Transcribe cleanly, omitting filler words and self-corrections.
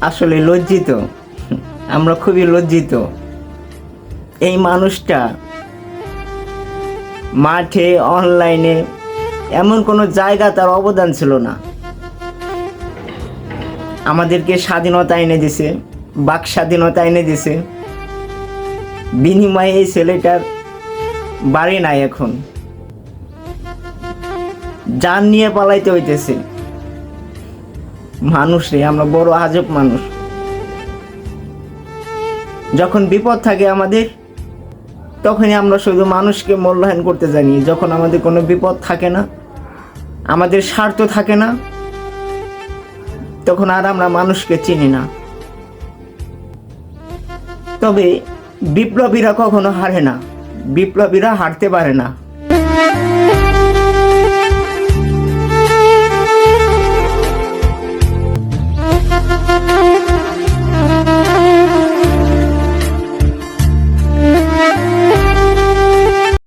আসলে লজ্জিত, আমরা খুবই লজ্জিত। এই মানুষটা মাঠে, অনলাইনে এমন কোনো জায়গা তার অবদান ছিল না। আমাদেরকে স্বাধীনতা এনে দিছে, বাক স্বাধীনতা এনে দিছে। বিনিময়ে এই ছেলেটার বাড়ি নাই, এখন জান নিয়ে পালাইতে হইতেছে। মানুষ রে, আমরা বড় আজব মানুষ। যখন বিপদ থাকে আমাদের, তখনই আমরা শুধু মানুষকে মূল্যায়ন করতে জানি। যখন আমাদের কোনো বিপদ থাকে না, আমাদের স্বার্থ থাকে না, তখন আর আমরা মানুষকে চিনি না। তবে বিপ্লবীরা কখনো হারে না, বিপ্লবীরা হারতে পারে না।